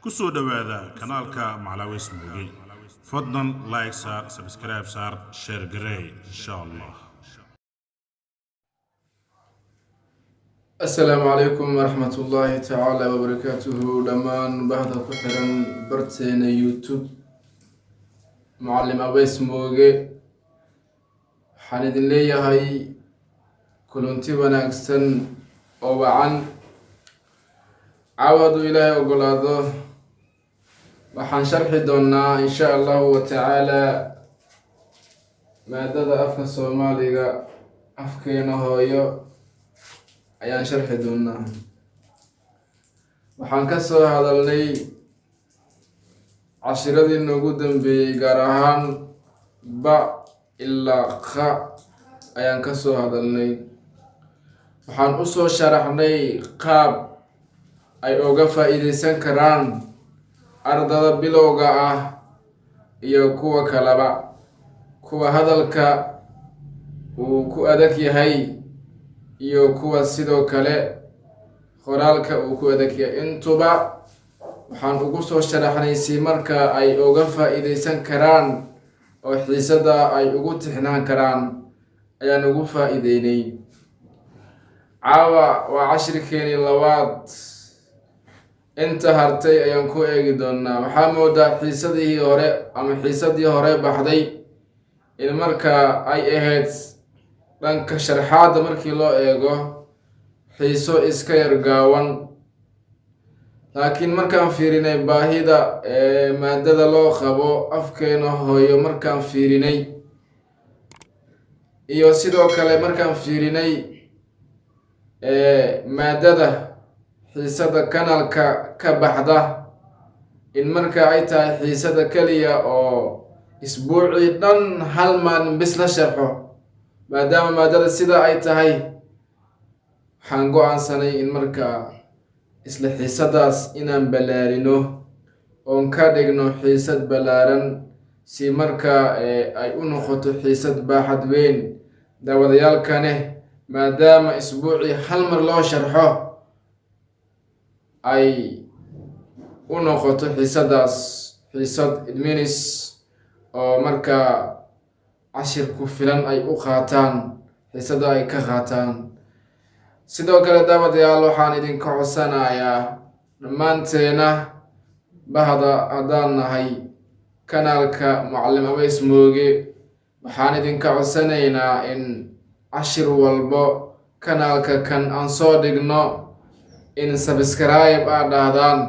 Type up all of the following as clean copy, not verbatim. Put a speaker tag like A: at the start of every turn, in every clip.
A: kusoo dhawaada kanaalka Maclaweys Mooge fadlan like saar subscribe saar share garee insha Allah.
B: السلام عليكم ورحمة الله تعالى وبركاته. دمان بعد كحرا برتين يوتيوب معلم أبيس موجي حند اللي هاي كلنتي وناكسن أو عن عوض إلهي وقلاده وحن شرح دونا إن شاء الله تعالى مادة أفن الصومالي أفكينا هايو ayaan sharxi doonaa. Waxaan ka soo hadalnay cashiradii noogu dambeeyay gaar ahaan ba ilaa kha ayaan ka soo hadalnay. Waxaan u soo sharaxnay qaab ay uga faa'iideysan karaan ardada bilowga ah iyo kuwa kaleba, kuwa hadalka uu ku adag yahay iyo kuwa sidoo kale qoraalka uu ku adag yahay. Intuba waxaan ugu soo sharaxnay si marka ay uga faa'iideysan karaan oo xiisada ay ugu tixnaan karaan ayaan ugu faa'iideynay. Caawa waa cashirkeeni labaad, inta hartay ayaan ku eegi doonaa. Waxaa moodaa xiisadii hore baxday in marka ay ahayd dhanka sharxaadda markii loo eego xiiso iska yar gaawan, laakiin markaan fiirinay baahida maadada loo qabo afkeena hooyo markaan fiirinay iyo sidoo kale markaan fiirinay maadada xiisada kanaalka ka baxda in marka ay tahay xiisada kaliya oo isbuucii dhan hal maalin bis la sharxo, maadaama maadada sida ay tahay waxaan go'aansanay in markaa isla xiisadaas inaan ballaarino oon ka dhigno xiisad ballaaran si markaa ay u noqoto xiisad baaxad weyn daawadayaalkane, maadaama isbuucii hal mar loo sharxo ay u noqoto xiisadaas xiisad idminis oo markaa cashir ku filan ay u qaataan, xiisada ay ka qaataan. Sidoo kale daawadayaal waxaan idinka codsanayaa dhammaanteena bahda haddaan nahay kanaalka Macallim Abeys Mooge, waxaan idinka codsanaynaa in cashir walbo kanaalka kan aan soo dhigno in subscribe aad dhahdaan,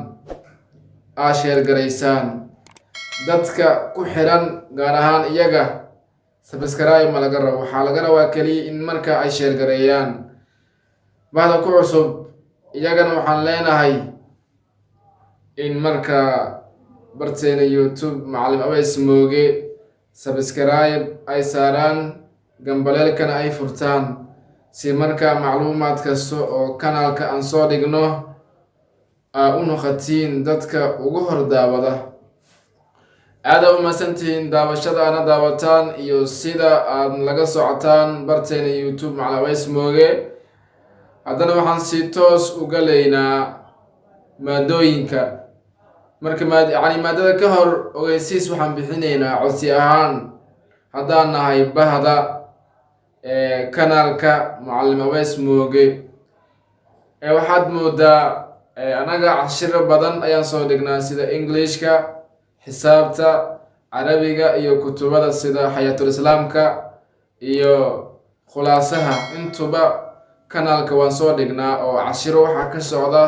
B: aad share garaysaan. Dadka ku xiran gaar ahaan iyaga subscribe ma laga rabo, waxaa laga rabaa kaliya in marka ay share gareeyaan. Bahda ku cusub iyagana waxaan leenahay in marka barteena YouTube Macallim Abeys Mooge subscribe ay saaraan, gambaleelkana ay furtaan si marka macluumaad kasta oo kanaalka aan soo dhigno aa u noqotiin dadka ugu hor daawada. aada u mahadsantihiin daawashada aana daawataan iyo sida aad laga socotaan barteena YouTube Macallim Abeys Mooge. Haddana waxaan si toos u galaynaa maadooyinka. Marka maadada ka hor ogeysiis waxaan bixinaynaa codsi ahaan haddaan nahay bahda kanaalka Macallim Abeys Mooge. Waxaad moodaa anaga cashiro badan ayaan soo dhignaa sida Englishka, xisaabta, carabiga iyo kutubada sida xayaatul islaamka iyo khulaasaha. Intuba kanaalka waan soo dhignaa oo cashiro waxaa ka socda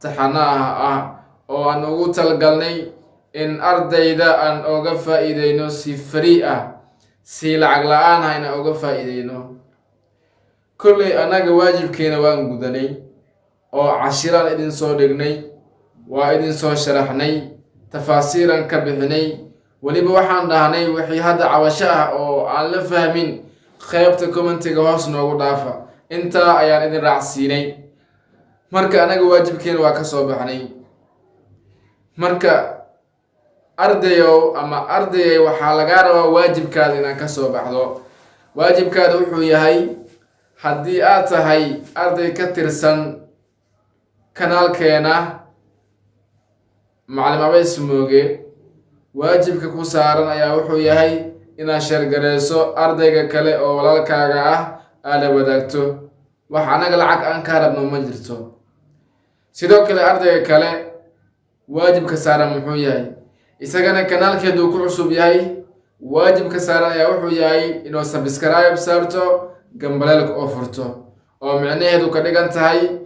B: taxanaha ah oo aan ugu talgalnay in ardayda aan uga faa'iideyno si free ah, si lacag la-aan ah inaan uga faa'iideyno. Kolley anaga waajibkeena waan gudanay oo cashiraan idin soo dhignay, waa idin soo sharaxnay, tafaasiiran ka bixinay, weliba waxaan dhahnay wixii hadda cabasho ah oo aan la fahmin qaybta commentiga hoos noogu dhaafa. Intaa ayaan idin raacsiinay. Marka anaga waajibkeena waa ka soo baxnay. Marka ardayay waxaa laga rabaa waajibkaada inaan ka soo baxdo. Waajibkaada wuxuu yahay haddii aad tahay arday ka tirsan kanaalkeena macalin abays mooge waajibka ku saaran ayaa wuxuu yahay inaad sheergareyso ardayga kale oo walaalkaaga ah aad la wadaagto wax anaga lacag aan ka rabno ma jirto. sidoo kale ardayga kale waajibka saaran muxuu yahay isagana kanaalkeedu ku cusub yahay waajibka saaran ayaa wuxuu yahay inuu subscribe saarto gambaleelka oo furto oo micnaheedu ka dhigan tahay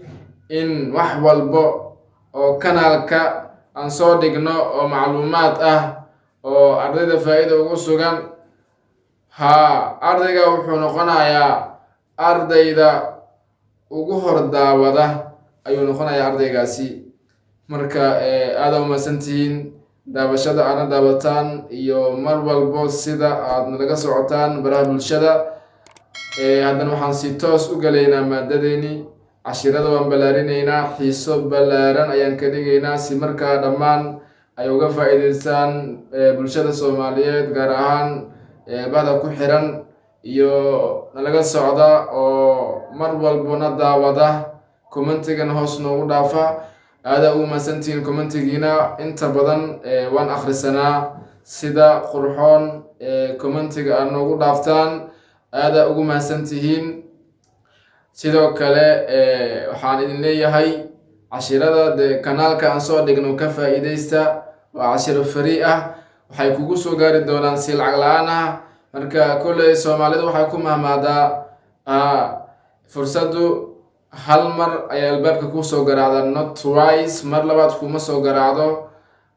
B: in wax walbo oo kanaalka aan soo dhigno oo macluumaad ah oo ardayda faa'iido ugu sugan ardayga wuxuu noqonayaa ardayda ugu hor daawada ayuu noqonayaa ardaygaasi. marka aad u mahadsantihiin daawashada aadna daawataan iyo mar walbo sida aad nalaga socotaan baraha bulshada. haddana waxaan si toos u galaynaa maadadeeni cashirada waan ballaarinaynaa xiiso ballaaran ayaan ka dhigaynaa si markaa dhammaan ay uga faa'iidaystaan bulshada Soomaaliyeed gaar ahaan bahda ku xiran iyo nalaga socda oo mar walbo na daawada commentigan hoos noogu dhaafa. aada ugu mahadsantihiin commentigiina inta badan waan akhrisanaa sida qurxoon commentiga aad noogu dhaaftaan aada ugu mahadsantihiin. sidoo kale waxaan idin leeyahay cashirada kanaalka aan soo dhigno ka faa'iidaysta waa cashiro free ah waxay kugu soo gaari doonaan si lacag la-aan ah. marka kolley Soomaalidu waxay ku mahmaadaa fursadu hal mar ayaa albaabka ku soo garaacda not twice mar labaad kuma soo garaacdo.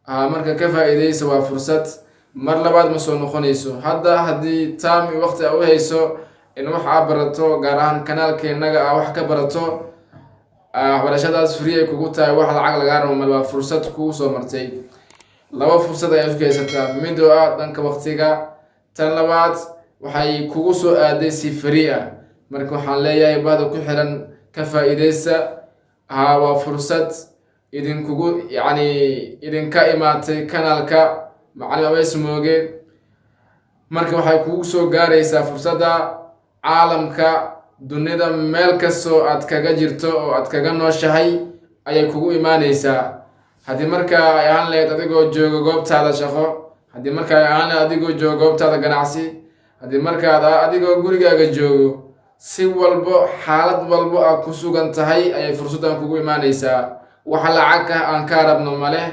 B: marka ka faa'iidaysa waa fursad mar labaad ma soo noqonayso. hadda haddii time waqti u hayso in wax aad barato gaar ahaan kanaalkeennaga wax ka barato waxbarashadaas free ay kugu tahay wax lacag lagaa rabo mal waa fursad kugu soo martay. laba fursad ayaa isku haysataa mid oo ah dhanka waqtiga tan labaad waxay kugu soo aaday si free ah. marka waxaan leeyahay bahda ku xiran ka faa'iidaysta waa fursad idinka imaatay kanaalka macalin abays mooge. marka waxay kugu soo gaaraysaa fursadda caalamka dunida meel kastoo aad kaga jirto oo aad kaga nooshahay ayay kugu imaanaysaa. haddii markaa ay ahaan lahayd adigoo jooga goobtaada shaqo haddii markaa ay ahaan lahayd adigoo jooga goobtaada ganacsi haddii markaad adigoo gurigaaga joogo si walbo xaalad walbo aad ku sugan tahay ayay fursaddan kugu imaanaysaa. waxa lacag ah aan ka rabno male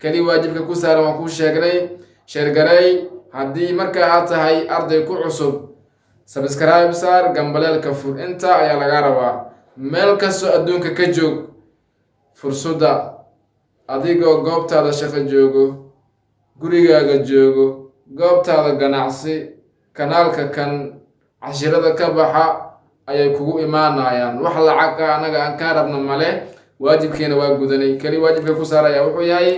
B: kali waajibka ku saaran waan kuu sheegnay sheergaray. haddii markaa aad tahay arday ku cusub subscribe saar gambaleelka fur inta ayaa laga rabaa. meel kastoo adduunka ka joog fursadda adigoo goobtaada shaqo joogo gurigaaga joogo goobtaada ganacsi kanaalka kan cashirada ka baxa ayay kugu imaanayaan. wax lacag ah anaga aan ka rabno male waajibkeena waa gudanay. kali waajibka ku saaraya wuxuu yahay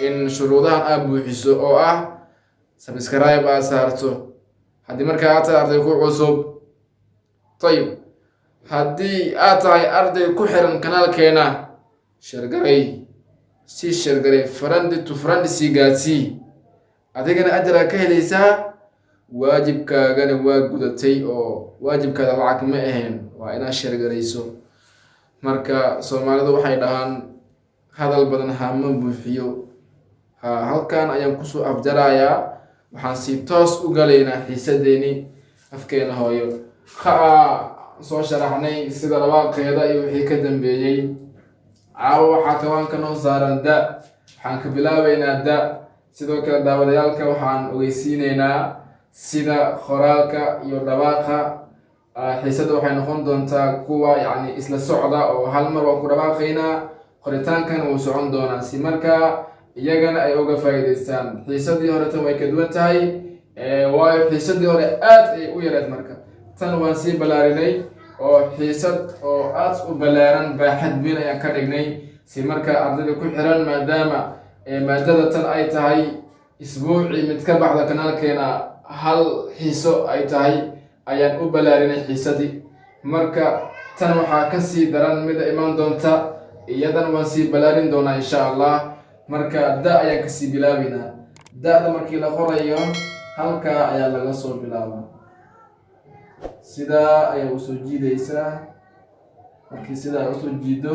B: in shuruudahan aad buuxiso oo ah subscribe aad saarto haddii markaa aad tahay arday ku cusub. haddii aad tahay arday ku xiran kanaalkeena sheergaray friend to friend sii gaadsii adigana ajaraa ka helaysaa waajibkaagana waa gudatay oo waajibkaada lacag ma ahayn waa inaad sheergarayso. marka Soomaalidu waxay dhahaan hadal badan hama buuxiyo. halkan ayaan kusoo afjarayaa waxaan si toos u galaynaa xiisadeeni afkeena hooyo soo sharaxnay sida dhawaaqeeda iyo wixii ka dambeeyey. caawa waxaa kawaanka noo saaran waxaan ka bilaabaynaa sidoo kale daawadayaalka waxaan ogeysiinaynaa sida qoraalka iyo dhawaaqa xiisada waxay noqon doontaa kuwa isla socda oo hal mar waan ku dhawaaqaynaa qoritaankan wuu socon doonaa si markaa iyagana ay uga faa'iidaystaan. xiisadii hore tan way ka duwan tahay waayo xiisadii hore aad ay u yareed. marka tan waan sii ballaarinay oo xiisad oo aad u ballaaran baaxad weyn ayaan ka dhignay si markaa ardayda ku xiran maadaama maadada tan ay tahay isbuucii mid ka baxda kanaalkeena hal xiiso ay tahay ayaan u ballaarinay xiisadii. marka tan waxaa ka sii daran mida imaan doonta iyadan waan sii ballaarin doonaa insha Allah. marka ayaan kasii bilaabaynaa. da'da markii la qorayo halkaa ayaa laga soo bilaabaa sidaa ayaa usoo jiidaysaa. markii sidaa usoo jiido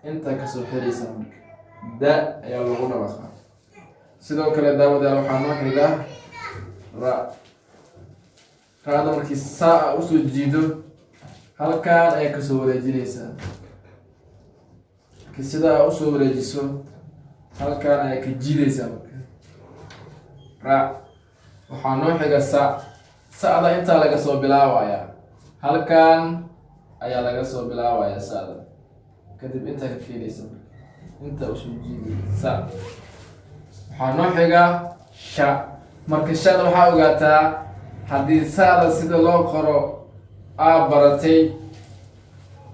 B: intaa kasoo xiraysaa. marka da ayaa lagu dhawaaqaa. sidoo kale daawadayaal waxaa noo xiga ra. raada markii saa usoo jiido halkaan ayaa kasoo wareejinaysaa. markii sidaa usoo wareejiso halkaan ayaa ka jiidaysaa. marka ra. waxaa noo xiga sa. sa'da intaa laga soo bilaabayaa. halkaan ayaa laga soo bilaabayaa sa'da. kadib intaa ka keenaysa inta usoo jiiday sa. waxaa noo xiga sha. marka shada waxaa ogaataa haddii sa'da sida loo qoro aa baratay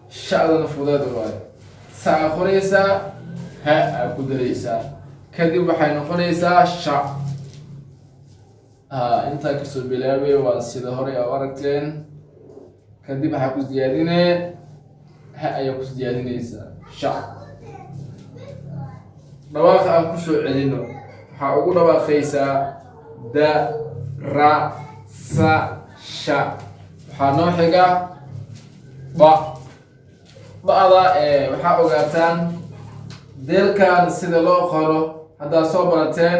B: sha'dana fudeed waayo. saa qoraysaa ha aa ku daraysaa kadib waxay noqonaysaa sha. intaa kasoo bilaabay waa sida hore aa u aragteen. kadib waxaa ku siyaadinee ha ayaa ku siyaadinaysaa sha. dhawaaqa aan kusoo celino waxaa ugu dhawaaqaysaa da, ra, sa, sha. waxaa noo xiga ba. ba'da waxaa ogaataan deelkan sida loo qoro haddaad soo barateen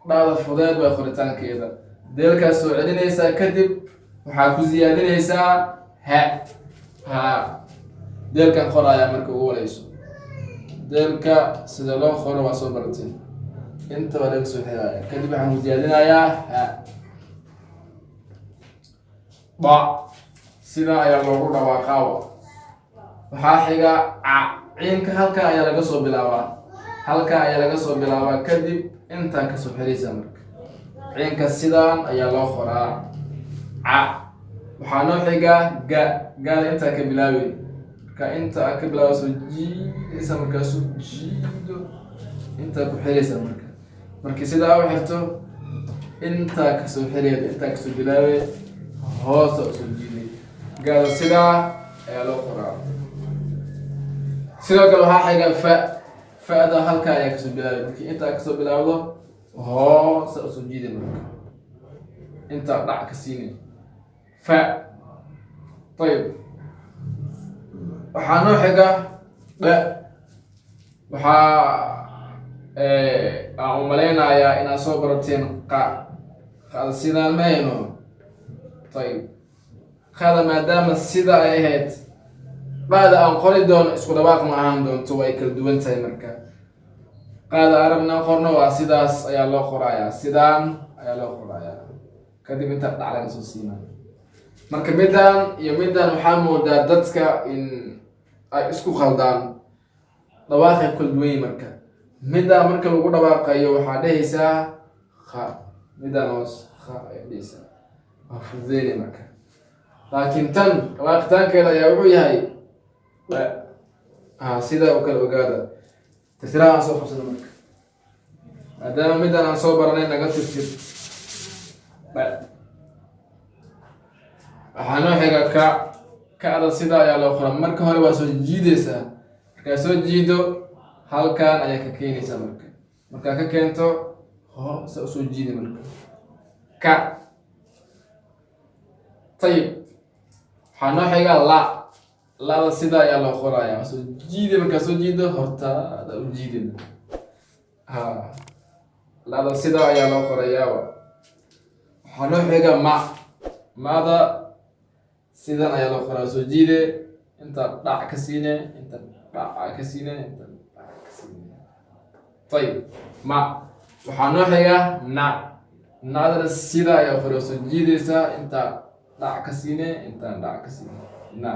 B: dha'da fudeed waa qoritaankeeda. deelkaas soo celinaysaa kadib waxaa ku siyaadinaysaa ha. deelkan qorayaa marka ugu wareyso. deelka sida loo qoro waa soo barateen inta waa laga soo xiraaya kadib waxaan ku siyaadinayaa ha. ba. sidaa ayaa loogu dhawaaqaawa. waxaa xiga ca. ciinka halkaa ayaa laga soo bilaabaa. halkaa ayaa laga soo bilaabaa kadib intaan kasoo xiraysaa. marka ciinka sidaan ayaa loo qoraa ca. waxaa noo xiga ga. gaada intaa ka bilaabay. marka inta ka bilaaba soo jiidaysa markaasuu jiido intaa ku xiraysa. markii sidaa u xirto intaa kasoo xireed intaa kasoo bilaabay hoosa usoo jiiday. gaada sidaa ayaa loo qoraa. sidoo kale waxaa xiga fa. fa'da halkaa ayaa kasoo bilaabay. markii intaa kasoo bilaabdo hoosa usoo jiiday. marka intaa dhac ka siinay fa. ayib waxaa noo xiga ba. waxaa aan umaleynayaa inaad soo barateen qa. qada sidaan ma hayno. ayib qada maadaama sida ay ahayd qada aan qori doono isku dhawaaq ma ahaan doonto way kala duwan tahay. marka qada arabna qorno waa sidaas ayaa loo qorayaa. sidaan ayaa loo qorayaa kadib inta dhac laga soo siinaa. marka midaan iyo midaan waxaa moodaa dadka in ay isku khaldaan dhawaaqay kala duwan yihiin. marka midaan marka lagu dhawaaqayo waxaa dhehaysaa qa. midaan hoos qa ayaa dhehaysaa waa fududeynay. marka laakiin tan dhawaaqitaankeeda ayaa wuxuu yahay sidaa oo kale ogaada. tirtiraha aan soo qabsano marka maadaama midaan aan soo baranay naga tirtir. waxaa noo xiga ka. ka'da sidaa ayaa loo qoraa. marka hore waa soo jiidaysaa. markaa soo jiido halkaan ayaa ka keenaysaa. markaa ka keento hoose usoo jiida. marka ka. ayib waxaa noo xiga la. lada sidaa ayaa loo qorayaa. waa soo jiida. markaa soo jiido hortaada u jiidin. lada sidaa ayaa loo qorayaa. waxaa noo xiga ma. mada sidan ayaa loo qoraa. soo jiide inta dhac ka siine inta dhac ka siine inta dhac ka siine. ayib ma. waxaa noo xiga na. naadana sidaa ayaa qoraa. soo jiidaysaa inta dhac ka siine intaan dhac ka siine na.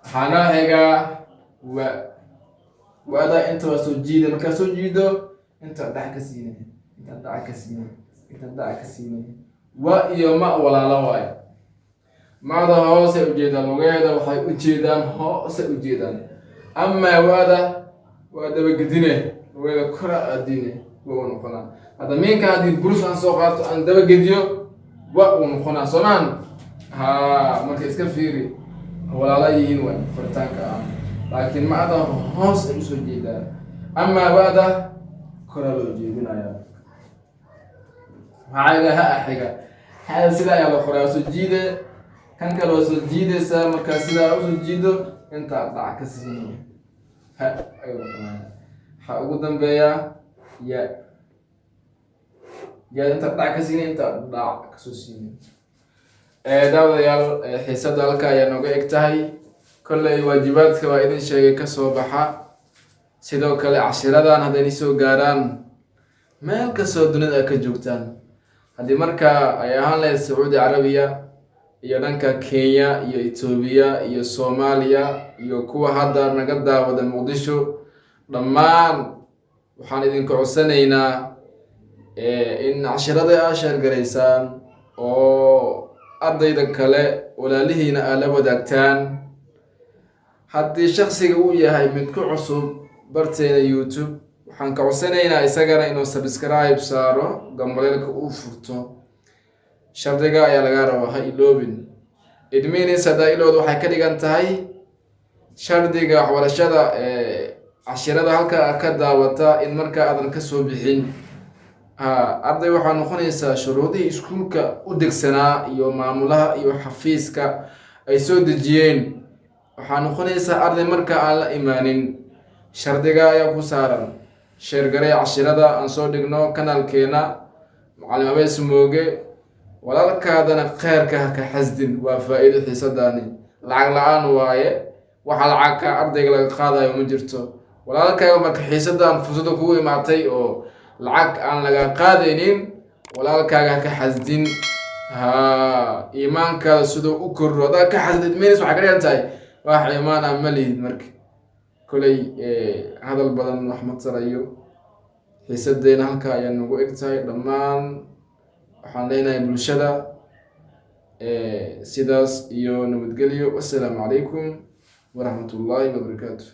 B: waxaa noo xiga wa. wada inta waa soo jiida. markaa soo jiido inta dhac ka siine inta dhac ka siine inta dhac ka siine. wa iyo ma walaalo waayo. ma'da hoose ujeedaan. lugeeda waxay ujeedaan hoose ujeedaan. amaa wada waa dabagedine. lugeeda kora aadine wa uu noqonaa. hadda miinka haddii burush aan soo qaato aan dabagediyo wa uu noqonaa soomaan. marka iska fiiri walaala yihiin way qoritaanka ah. laakiin ma'da hoos ay usoo jeedaan. amaa wada kora loo jeedinayaa. maxaa ha xiga. hada sidaa ayaa loo qoraa. soo jiide kan kale waa soo jiidaysaa. markaa sidaa usoo jiido intaa dhac ka siine ha ayuu noqonaya. Waxaa ugu dambeeya ya inta dhac ka siinin, inta dhac kasoo siinin. Daawadayaal, xiisada halka ayaa nooga eg tahay. Kolley waajibaadka waa idin sheegay kasoo baxa. Sidoo kale cashiradan hadday ni soo gaaraan meel kastoo dunida ay ka joogtaan, haddii markaa ay ahaan lahayd Sacuudi Carabiya iyo dhanka Kenya iyo Ethiopia iyo Soomaaliya iyo kuwa hadda naga daawada Muqdisho, dhammaan waxaan idinku codsanaynaa in cashirada aad share garaysaan oo ardayda kale walaalihiina aad la wadaagtaan. haddii shakhsiga uu yahay mid ku cusub barteena YouTube, waxaan ka codsanaynaa isagana inuu subscribe saaro, gambaleelka uu furto. shardiga ayaa laga rabaa, ha iloobin. It means haddaa ilowda waxay ka dhigan tahay shardiga waxbarashada cashirada halka ka daawata in markaa aadan ka soo bixin. arday waxaa noqonaysaa shuruudihii iskuulka u degsanaa iyo maamulaha iyo xafiiska ay soo dejiyeen. waxaa noqonaysaa arday markaa aan la imaanin. shardiga ayaa ku saaran. sheer garay cashirada aan soo dhigno kanaalkeena Macallim Abeys Mooge. walaalkaadana khayrka ha ka xasdin. waa faa'iido xiisadaani. lacag la-aan waaye. waxa lacagka ardayga laga qaadayo ma jirto. walaalkaaga marka xiisadan fursada kugu imaatay oo lacag aan laga qaadaynin, walaalkaaga ha ka xasdin. iimaankaada sidoo u kordho. haddaa ka xasdid menis waxay ka dhigan tahay wax iimaan ah ma lihid. marka koley hadal badan wax ma tarayo. xiisadeena halka ayaa nagu eg tahay. dhammaan waxaan leenahay bulshada sidaas iyo nabadgelyo. wassalaamu calaykum waraxmatullaahi wabarakaatu.